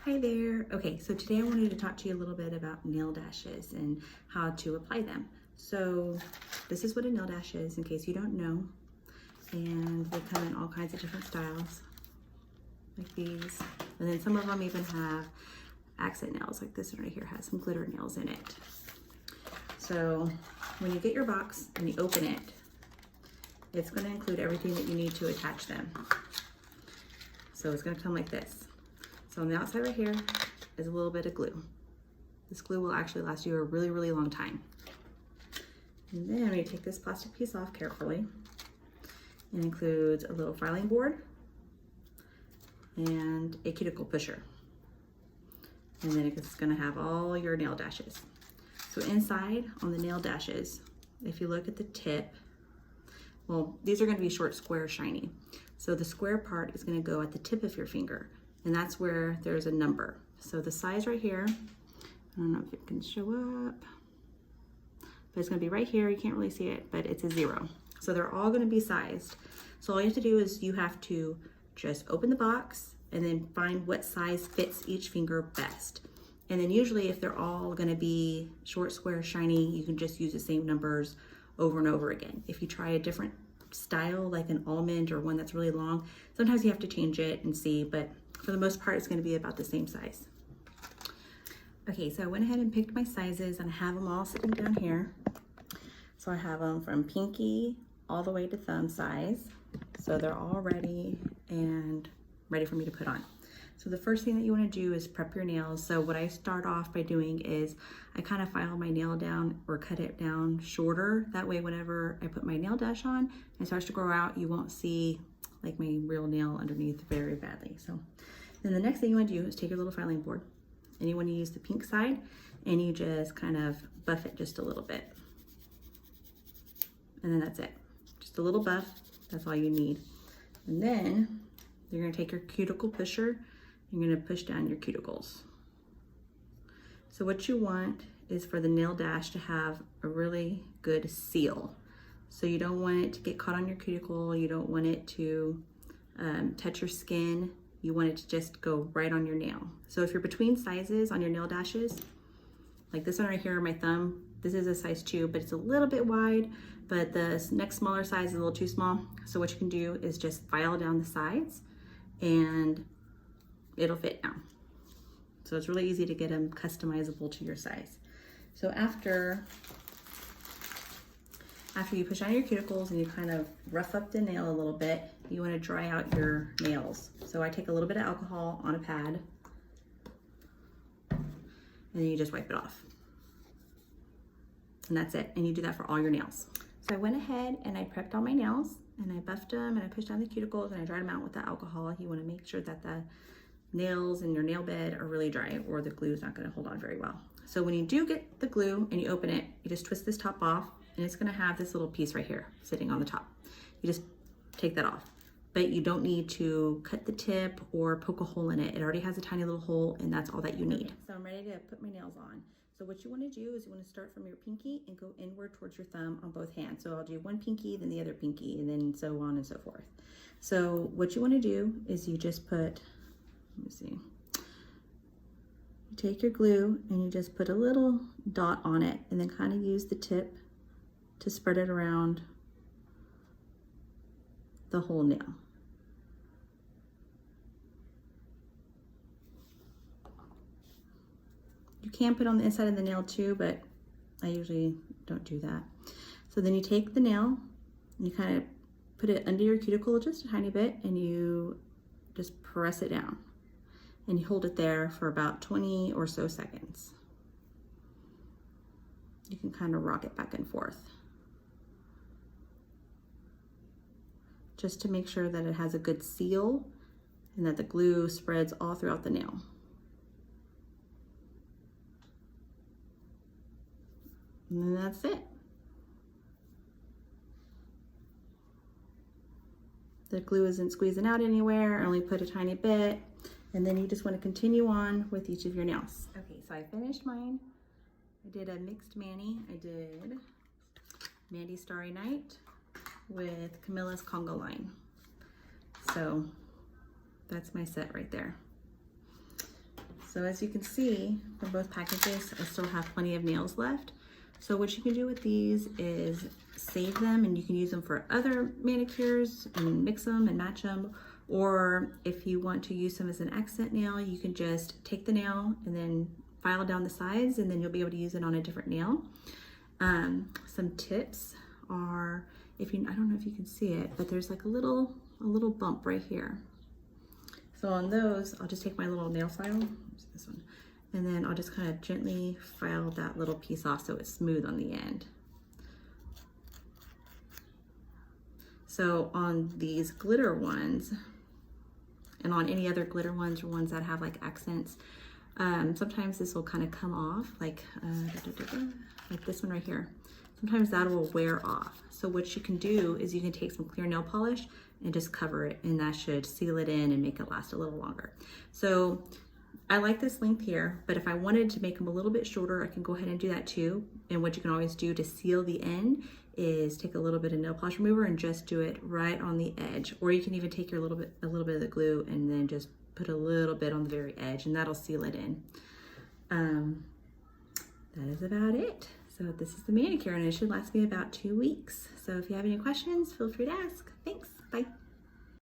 Hi there. Okay, so today I wanted to talk to you a little bit about nail dashes and how to apply them. So this is what a nail dash is in case you don't know. And they come in all kinds of different styles like these. And then some of them even have accent nails, like this one right here has some glitter nails in it. So when you get your box and you open it, it's going to include everything that you need to attach them. So it's going to come like this. So on the outside right here is a little bit of glue. This glue will actually last you a really, really long time. And then we take this plastic piece off carefully. It includes a little filing board and a cuticle pusher. And then it's gonna have all your nail dashes. So inside on the nail dashes, if you look at the tip, well, these are gonna be short, square, shiny. So the square part is gonna go at the tip of your finger. And that's where there's a number. So the size right here, I don't know if it can show up, but it's gonna be right here. You can't really see it, but it's a 0. So they're all gonna be sized. So all you have to do is you have to just open the box and then find what size fits each finger best. And then usually if they're all gonna be short, square, shiny, you can just use the same numbers over and over again. If you try a different style, like an almond or one that's really long, sometimes you have to change it and see, but for the most part, it's going to be about the same size. Okay, so I went ahead and picked my sizes and I have them all sitting down here. So I have them from pinky all the way to thumb size. So they're all ready and ready for me to put on. So the first thing that you want to do is prep your nails. So what I start off by doing is I kind of file my nail down or cut it down shorter. That way, whenever I put my nail dash on and it starts to grow out, you won't see like my real nail underneath very badly. So then the next thing you want to do is take your little filing board and you want to use the pink side and you just kind of buff it just a little bit. And then that's it. Just a little buff, that's all you need. And then you're going to take your cuticle pusher, you're going to push down your cuticles. So what you want is for the nail dash to have a really good seal. So you don't want it to get caught on your cuticle. You don't want it to touch your skin. You want it to just go right on your nail. So if you're between sizes on your nail dashes, like this one right here, my thumb, this is a size 2, but it's a little bit wide, but the next smaller size is a little too small. So what you can do is just file down the sides and it'll fit down. So it's really easy to get them customizable to your size. So after you push on your cuticles and you kind of rough up the nail a little bit, you want to dry out your nails. So I take a little bit of alcohol on a pad and then you just wipe it off. And that's it. And you do that for all your nails. So I went ahead and I prepped all my nails and I buffed them and I pushed down the cuticles and I dried them out with the alcohol. You want to make sure that the nails in your nail bed are really dry or the glue is not going to hold on very well. So when you do get the glue and you open it, you just twist this top off and it's going to have this little piece right here sitting on the top. You just take that off, but you don't need to cut the tip or poke a hole in it. It already has a tiny little hole and that's all that you need. So I'm ready to put my nails on. So what you want to do is you want to start from your pinky and go inward towards your thumb on both hands. So I'll do one pinky, then the other pinky, and then so on and so forth. So what you want to do is you just put, let me see, you take your glue and you just put a little dot on it and then kind of use the tip to spread it around the whole nail. You can put on the inside of the nail too, but I usually don't do that. So then you take the nail and you kind of put it under your cuticle just a tiny bit and you just press it down and you hold it there for about 20 or so seconds. You can kind of rock it back and forth just to make sure that it has a good seal and that the glue spreads all throughout the nail. And then that's it. The glue isn't squeezing out anywhere, I only put a tiny bit. And then you just want to continue on with each of your nails. Okay, so I finished mine. I did a mixed mani. I did Mandy Starry Night with Camilla's Conga Line. So that's my set right there. So as you can see from both packages, I still have plenty of nails left. So what you can do with these is save them, and you can use them for other manicures and mix them and match them. Or if you want to use them as an accent nail, you can just take the nail and then file down the sides, and then you'll be able to use it on a different nail. Some tips are, I don't know if you can see it, but there's like a little bump right here. So on those, I'll just take my little nail file, this one, and then I'll just kind of gently file that little piece off so it's smooth on the end. So on these glitter ones, and on any other glitter ones or ones that have like accents, sometimes this will kind of come off, like this one right here. Sometimes that will wear off. So what you can do is you can take some clear nail polish and just cover it, and that should seal it in and make it last a little longer. So I like this length here, but if I wanted to make them a little bit shorter, I can go ahead and do that too. And what you can always do to seal the end is take a little bit of nail polish remover and just do it right on the edge. Or you can even take a little bit of the glue and then just put a little bit on the very edge, and that'll seal it in. That is about it. So this is the manicure, and it should last me about 2 weeks. So if you have any questions, feel free to ask. Thanks, bye.